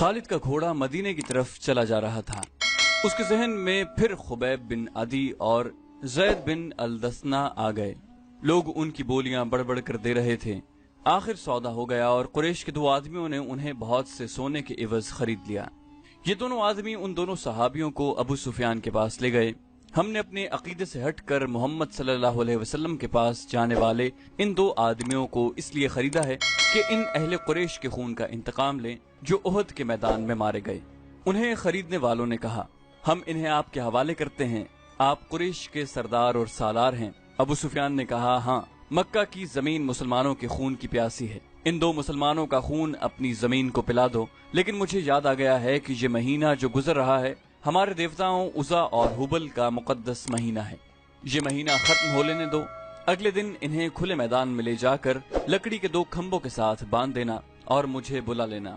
خالد کا گھوڑا مدینے کی طرف چلا جا رہا تھا۔ اس کے ذہن میں پھر خبیب بن عدی اور زید بن الدثنا آ گئے۔ لوگ ان کی بولیاں بڑھ بڑھ کر دے رہے تھے۔ آخر سودا ہو گیا اور قریش کے دو آدمیوں نے انہیں بہت سے سونے کے عوض خرید لیا۔ یہ دونوں آدمی ان دونوں صحابیوں کو ابو سفیان کے پاس لے گئے۔ ہم نے اپنے عقیدے سے ہٹ کر محمد صلی اللہ علیہ وسلم کے پاس جانے والے ان دو آدمیوں کو اس لیے خریدا ہے کہ ان اہل قریش کے خون کا انتقام لیں جو احد کے میدان میں مارے گئے۔ انہیں خریدنے والوں نے کہا، ہم انہیں آپ کے حوالے کرتے ہیں، آپ قریش کے سردار اور سالار ہیں۔ ابو سفیان نے کہا، ہاں، مکہ کی زمین مسلمانوں کے خون کی پیاسی ہے، ان دو مسلمانوں کا خون اپنی زمین کو پلا دو۔ لیکن مجھے یاد آ گیا ہے کہ یہ مہینہ جو گزر رہا ہے ہمارے دیوتاؤں عزا اور حبل کا مقدس مہینہ ہے، یہ مہینہ ختم ہو لینے دو۔ اگلے دن انہیں کھلے میدان میں لے جا کر لکڑی کے دو کھمبوں کے ساتھ باندھ دینا اور مجھے بلا لینا۔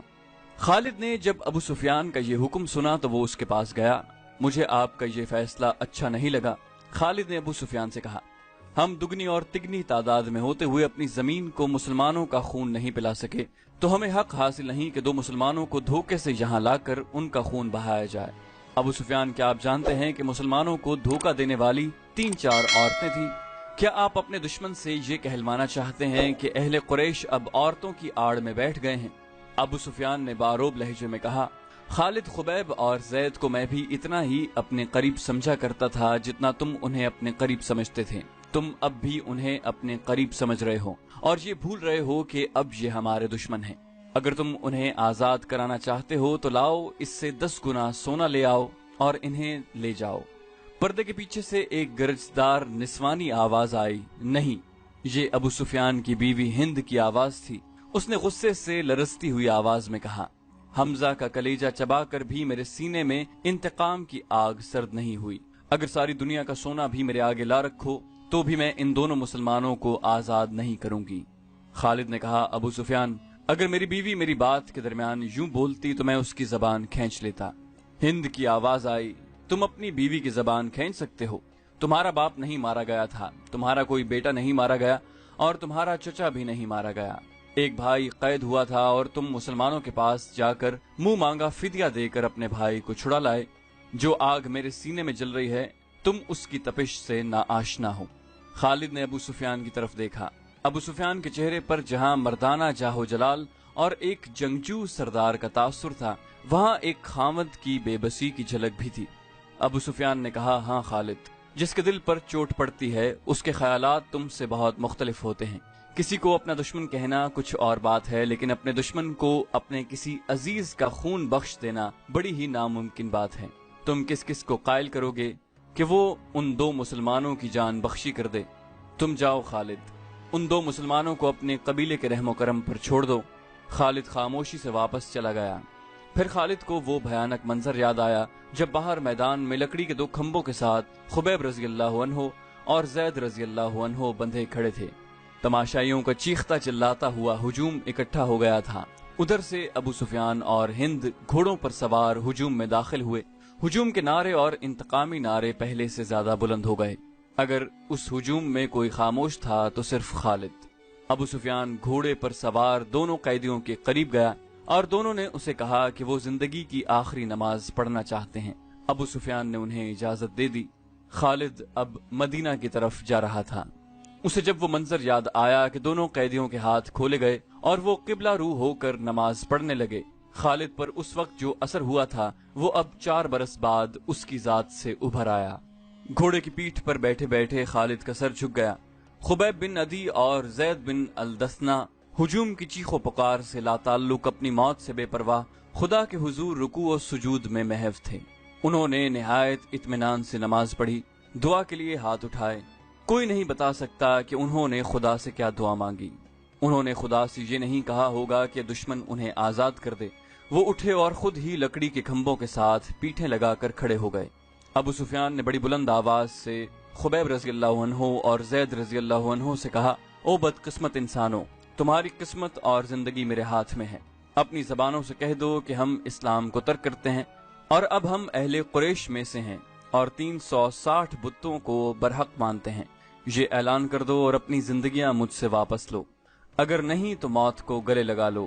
خالد نے جب ابو سفیان کا یہ حکم سنا تو وہ اس کے پاس گیا۔ مجھے آپ کا یہ فیصلہ اچھا نہیں لگا۔ خالد نے ابو سفیان سے کہا، ہم دگنی اور تگنی تعداد میں ہوتے ہوئے اپنی زمین کو مسلمانوں کا خون نہیں پلا سکے تو ہمیں حق حاصل نہیں کہ دو مسلمانوں کو دھوکے سے یہاں لا کر ان کا خون بہایا جائے۔ ابو سفیان، کیا آپ جانتے ہیں کہ مسلمانوں کو دھوکہ دینے والی 3-4 عورتیں تھیں؟ کیا آپ اپنے دشمن سے یہ کہلوانا چاہتے ہیں کہ اہل قریش اب عورتوں کی آڑ میں بیٹھ گئے ہیں؟ ابو سفیان نے باروب لہجے میں کہا، خالد، خبیب اور زید کو میں بھی اتنا ہی اپنے قریب سمجھا کرتا تھا جتنا تم انہیں اپنے قریب سمجھتے تھے۔ تم اب بھی انہیں اپنے قریب سمجھ رہے ہو اور یہ بھول رہے ہو کہ اب یہ ہمارے دشمن ہیں۔ اگر تم انہیں آزاد کرانا چاہتے ہو تو لاؤ اس سے 10 گنا سونا لے آؤ اور انہیں لے جاؤ۔ پردے کے پیچھے سے ایک گرجدار نسوانی آواز آئی۔ نہیں، یہ ابو سفیان کی بیوی ہند کی آواز تھی۔ اس نے غصے سے لرزتی ہوئی آواز میں کہا، حمزہ کا کلیجہ چبا کر بھی میرے سینے میں انتقام کی آگ سرد نہیں ہوئی۔ اگر ساری دنیا کا سونا بھی میرے آگے لا رکھو تو بھی میں ان دونوں مسلمانوں کو آزاد نہیں کروں گی۔ خالد نے کہا، ابو سفیان، اگر میری بیوی میری بات کے درمیان یوں بولتی تو میں اس کی زبان کھینچ لیتا۔ ہند کی آواز آئی، تم اپنی بیوی کی زبان کھینچ سکتے ہو؟ تمہارا باپ نہیں مارا گیا تھا، تمہارا کوئی بیٹا نہیں مارا گیا اور تمہارا چچا بھی نہیں مارا گیا۔ ایک بھائی قید ہوا تھا اور تم مسلمانوں کے پاس جا کر منہ مانگا فدیہ دے کر اپنے بھائی کو چھڑا لائے۔ جو آگ میرے سینے میں جل رہی ہے تم اس کی تپش سے ناآشنا ہو۔ خالد نے ابو سفیان کی طرف دیکھا۔ ابو سفیان کے چہرے پر جہاں مردانہ جاہ و جلال اور ایک جنگجو سردار کا تاثر تھا، وہاں ایک خاوند کی بے بسی کی جھلک بھی تھی۔ ابو سفیان نے کہا، ہاں خالد، جس کے دل پر چوٹ پڑتی ہے اس کے خیالات تم سے بہت مختلف ہوتے ہیں۔ کسی کو اپنا دشمن کہنا کچھ اور بات ہے، لیکن اپنے دشمن کو اپنے کسی عزیز کا خون بخش دینا بڑی ہی ناممکن بات ہے۔ تم کس کس کو قائل کرو گے کہ وہ ان دو مسلمانوں کی جان بخشی کر دے؟ تم جاؤ خالد، ان دو مسلمانوں کو اپنے قبیلے کے رحم و کرم پر چھوڑ دو۔ خالد خاموشی سے واپس چلا گیا۔ پھر خالد کو وہ بھیانک منظر یاد آیا جب باہر میدان میں لکڑی کے 2 کھمبوں کے ساتھ خبیب رضی اللہ عنہ اور زید رضی اللہ عنہ بندھے کھڑے تھے۔ تماشائیوں کا چیختا چلاتا ہوا ہجوم اکٹھا ہو گیا تھا۔ ادھر سے ابو سفیان اور ہند گھوڑوں پر سوار ہجوم میں داخل ہوئے۔ ہجوم کے نعرے اور انتقامی نعرے پہلے سے زیادہ بلند ہو گئے۔ اگر اس ہجوم میں کوئی خاموش تھا تو صرف خالد۔ ابو سفیان گھوڑے پر سوار دونوں قیدیوں کے قریب گیا اور دونوں نے اسے کہا کہ وہ زندگی کی آخری نماز پڑھنا چاہتے ہیں۔ ابو سفیان نے انہیں اجازت دے دی۔ خالد اب مدینہ کی طرف جا رہا تھا۔ اسے جب وہ منظر یاد آیا کہ دونوں قیدیوں کے ہاتھ کھولے گئے اور وہ قبلہ رو ہو کر نماز پڑھنے لگے، خالد پر اس وقت جو اثر ہوا تھا وہ اب 4 برس بعد اس کی ذات سے ابھر آیا۔ گھوڑے کی پیٹھ پر بیٹھے بیٹھے خالد کا سر جھک گیا۔ خبیب بن عدی اور زید بن الدثنا ہجوم کی چیخ و پکار سے لا تعلق اپنی موت سے بے پرواہ خدا کے حضور رکوع و سجود میں محو تھے۔ انہوں نے نہایت اطمینان سے نماز پڑھی، دعا کے لیے ہاتھ اٹھائے۔ کوئی نہیں بتا سکتا کہ انہوں نے خدا سے کیا دعا مانگی۔ انہوں نے خدا سے یہ نہیں کہا ہوگا کہ دشمن انہیں آزاد کر دے۔ وہ اٹھے اور خود ہی لکڑی کے کھمبوں کے ساتھ پیٹھیں لگا کر کھڑے ہو گئے۔ ابو سفیان نے بڑی بلند آواز سے خبیب رضی اللہ عنہ اور زید رضی اللہ عنہ سے کہا، او بدقسمت انسانوں، تمہاری قسمت اور زندگی میرے ہاتھ میں ہے۔ اپنی زبانوں سے کہہ دو کہ ہم اسلام کو ترک کرتے ہیں اور اب ہم اہل قریش میں سے ہیں اور 360 بتوں کو برحق مانتے ہیں۔ یہ اعلان کر دو اور اپنی زندگیاں مجھ سے واپس لو، اگر نہیں تو موت کو گلے لگا لو۔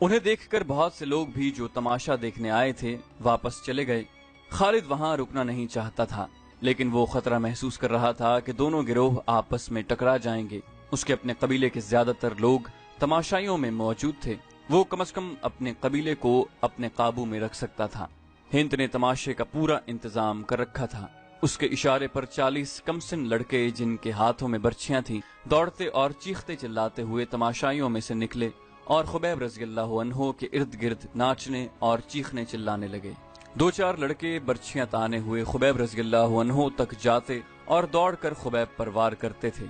انہیں دیکھ کر بہت سے لوگ بھی جو تماشا دیکھنے آئے تھے واپس چلے گئے۔ خالد وہاں رکنا نہیں چاہتا تھا، لیکن وہ خطرہ محسوس کر رہا تھا کہ دونوں گروہ آپس میں ٹکرا جائیں گے۔ اس کے اپنے قبیلے کے زیادہ تر لوگ تماشائیوں میں موجود تھے، وہ کم از کم اپنے قبیلے کو اپنے قابو میں رکھ سکتا تھا۔ ہند نے تماشے کا پورا انتظام کر رکھا تھا۔ اس کے اشارے پر 40 کمسن لڑکے جن کے ہاتھوں میں برچھیاں تھیں دوڑتے اور چیختے چلاتے ہوئے تماشائیوں میں سے نکلے اور خبیب رضی اللہ عنہ کے ارد گرد ناچنے اور چیخنے چلانے لگے۔ 2-4 لڑکے برچھیاں تانے ہوئے خبیب رضی اللہ عنہ تک جاتے اور دوڑ کر خبیب پر وار کرتے تھے،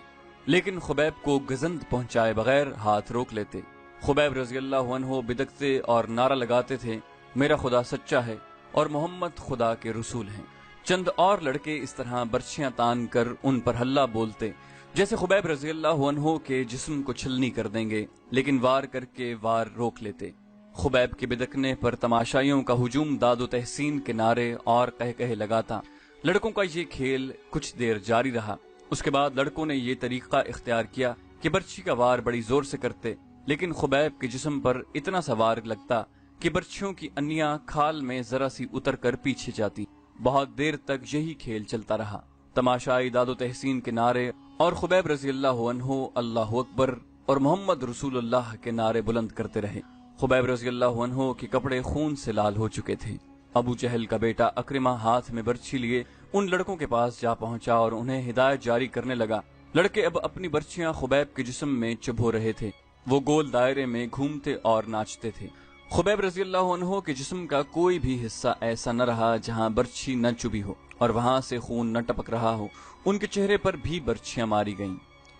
لیکن خبیب کو گزند پہنچائے بغیر ہاتھ روک لیتے۔ خبیب رضی اللہ عنہ بدکتے اور نعرہ لگاتے تھے، میرا خدا سچا ہے اور محمد خدا کے رسول ہیں۔ چند اور لڑکے اس طرح برچھیاں تان کر ان پر ہلہ بولتے جیسے خبیب رضی اللہ عنہ کے جسم کو چھلنی کر دیں گے، لیکن وار کر کے وار روک لیتے۔ خبیب کے بدکنے پر تماشائیوں کا ہجوم داد و تحسین کے نعرے اور کہے لگاتا۔ لڑکوں کا یہ کھیل کچھ دیر جاری رہا۔ اس کے بعد لڑکوں نے یہ طریقہ اختیار کیا کہ برچھی کا وار بڑی زور سے کرتے، لیکن خبیب کے جسم پر اتنا سا وار لگتا کہ برچھیوں کی انیاں کھال میں ذرا سی اتر کر پیچھے جاتی۔ بہت دیر تک یہی کھیل چلتا رہا۔ تماشائی داد و تحسین کے نعرے اور خبیب رضی اللہ عنہ اللہ اکبر اور محمد رسول اللہ کے نعرے بلند کرتے رہے۔ خبیب رضی اللہ عنہ کے کپڑے خون سے لال ہو چکے تھے۔ ابو جہل کا بیٹا اکرمہ ہاتھ میں برچھی لیے ان لڑکوں کے پاس جا پہنچا اور انہیں ہدایت جاری کرنے لگا۔ لڑکے اب اپنی برچیاں خبیب کے جسم میں چبھو رہے تھے۔ وہ گول دائرے میں گھومتے اور ناچتے تھے۔ خبیب رضی اللہ عنہ کے جسم کا کوئی بھی حصہ ایسا نہ رہا جہاں برچھی نہ چبھی ہو اور وہاں سے خون نہ ٹپک رہا ہو۔ ان کے چہرے پر بھی برچھیاں ماری گئیں۔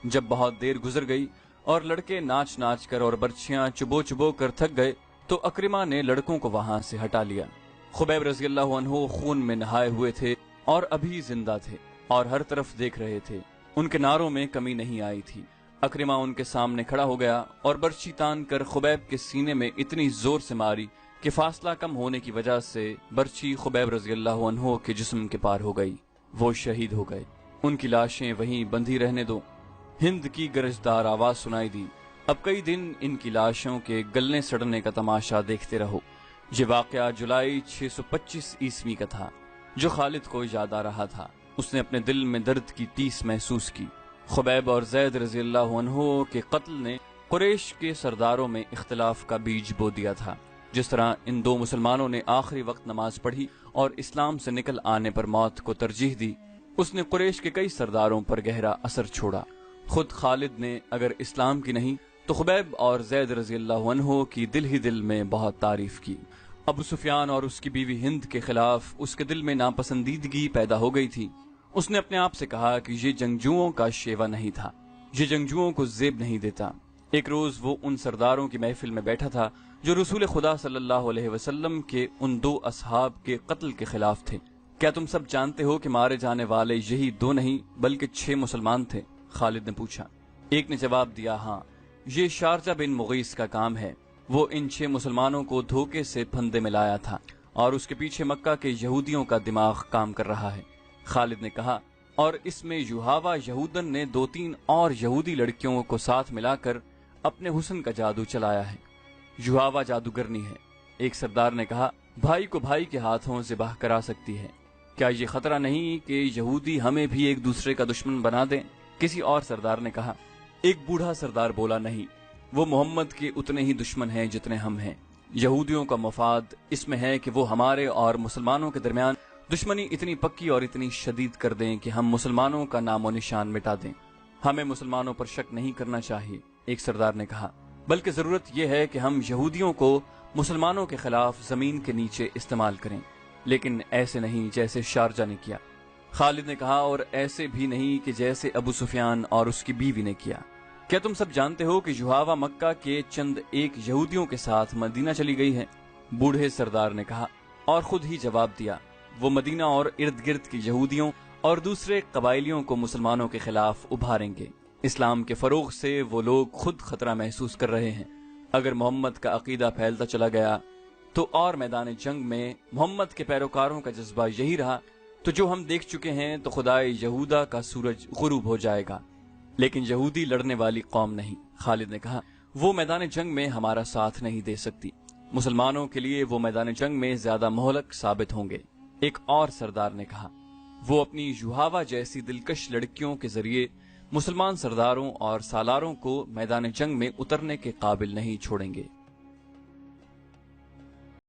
جب بہت دیر گزر گئی اور لڑکے ناچ ناچ کر اور برچھیاں چبو کر تھک گئے تو اکرمہ نے لڑکوں کو وہاں سے ہٹا لیا۔ خبیب رضی اللہ عنہ خون میں نہائے ہوئے تھے اور ابھی زندہ تھے اور ہر طرف دیکھ رہے تھے۔ ان کے نعروں میں کمی نہیں آئی تھی۔ اکرمہ ان کے سامنے کھڑا ہو گیا اور برچھی تان کر خبیب کے سینے میں اتنی زور سے ماری کہ فاصلہ کم ہونے کی وجہ سے برچھی خبیب رضی اللہ عنہ کے جسم کے پار ہو گئی۔ وہ شہید ہو گئے۔ ان کی لاشیں وہیں بندھی رہنے دو۔ ہند کی گرجدار آواز سنائی دی، اب کئی دن ان کی لاشوں کے گلنے سڑنے کا تماشا دیکھتے رہو۔ یہ واقعہ جولائی 625 عیسوی کا تھا جو خالد کو یاد آ رہا تھا۔ اس نے اپنے دل میں درد کی ٹیس محسوس کی۔ خبیب اور زید رضی اللہ عنہ کے قتل نے قریش کے سرداروں میں اختلاف کا بیج بو دیا تھا۔ جس طرح ان دو مسلمانوں نے آخری وقت نماز پڑھی اور اسلام سے نکل آنے پر موت کو ترجیح دی، اس نے قریش کے کئی سرداروں پر گہرا اثر چھوڑا۔ خود خالد نے اگر اسلام کی نہیں تو خبیب اور زید رضی اللہ عنہ کی دل ہی دل میں بہت تعریف کی۔ ابو سفیان اور اس کی بیوی ہند کے خلاف اس کے دل میں ناپسندیدگی پیدا ہو گئی تھی۔ اس نے اپنے آپ سے کہا کہ یہ جنگجوؤں کا شیوا نہیں تھا، یہ جنگجوؤں کو زیب نہیں دیتا۔ ایک روز وہ ان سرداروں کی محفل میں بیٹھا تھا جو رسول خدا صلی اللہ علیہ وسلم کے ان 2 اصحاب کے قتل کے خلاف تھے۔ کیا تم سب جانتے ہو کہ مارے جانے والے یہی 2 نہیں بلکہ 6 مسلمان تھے؟ خالد نے پوچھا۔ ایک نے جواب دیا، ہاں، یہ شارجہ بن مغیث کا کام ہے۔ وہ ان 6 مسلمانوں کو دھوکے سے پھندے میں لایا تھا اور اس کے پیچھے مکہ کے یہودیوں کا دماغ کام کر رہا ہے۔ خالد نے کہا، اور اس میں یوہاوا یہودن نے 2-3 اور یہودی لڑکیوں کو ساتھ ملا کر اپنے حسن کا جادو چلایا ہے۔ یوہاوا جادوگرنی ہے۔ ایک سردار نے کہا، بھائی کو بھائی کے ہاتھوں ذبح کرا سکتی ہے، کیا یہ خطرہ نہیں کہ یہودی ہمیں بھی ایک دوسرے کا دشمن بنا دیں؟ کسی اور سردار نے کہا۔ ایک بوڑھا سردار بولا، نہیں، وہ محمد کے اتنے ہی دشمن ہیں جتنے ہم ہیں۔ یہودیوں کا مفاد اس میں ہے کہ وہ ہمارے اور مسلمانوں کے درمیان دشمنی اتنی پکی اور اتنی شدید کر دیں کہ ہم مسلمانوں کا نام و نشان مٹا دیں۔ ہمیں مسلمانوں پر شک نہیں کرنا چاہیے، ایک سردار نے کہا، بلکہ ضرورت یہ ہے کہ ہم یہودیوں کو مسلمانوں کے خلاف زمین کے نیچے استعمال کریں، لیکن ایسے نہیں جیسے شارجہ نے کیا۔ خالد نے کہا، اور ایسے بھی نہیں کہ جیسے ابو سفیان اور اس کی بیوی نے کیا۔ کیا تم سب جانتے ہو کہ یوہاوا مکہ کے چند ایک یہودیوں کے ساتھ مدینہ چلی گئی ہے؟ بوڑھے سردار نے کہا، اور خود ہی جواب دیا، وہ مدینہ اور ارد گرد کے یہودیوں اور دوسرے قبائلیوں کو مسلمانوں کے خلاف ابھاریں گے۔ اسلام کے فروغ سے وہ لوگ خود خطرہ محسوس کر رہے ہیں۔ اگر محمد کا عقیدہ پھیلتا چلا گیا تو اور میدان جنگ میں محمد کے پیروکاروں کا جذبہ یہی رہا تو جو ہم دیکھ چکے ہیں تو خدائے یہودا کا سورج غروب ہو جائے گا، لیکن یہودی لڑنے والی قوم نہیں۔ خالد نے کہا، وہ میدان جنگ میں ہمارا ساتھ نہیں دے سکتی۔ مسلمانوں کے لیے وہ میدان جنگ میں زیادہ مہلک ثابت ہوں گے۔ ایک اور سردار نے کہا، وہ اپنی یوہاوا جیسی دلکش لڑکیوں کے ذریعے مسلمان سرداروں اور سالاروں کو میدان جنگ میں اترنے کے قابل نہیں چھوڑیں گے۔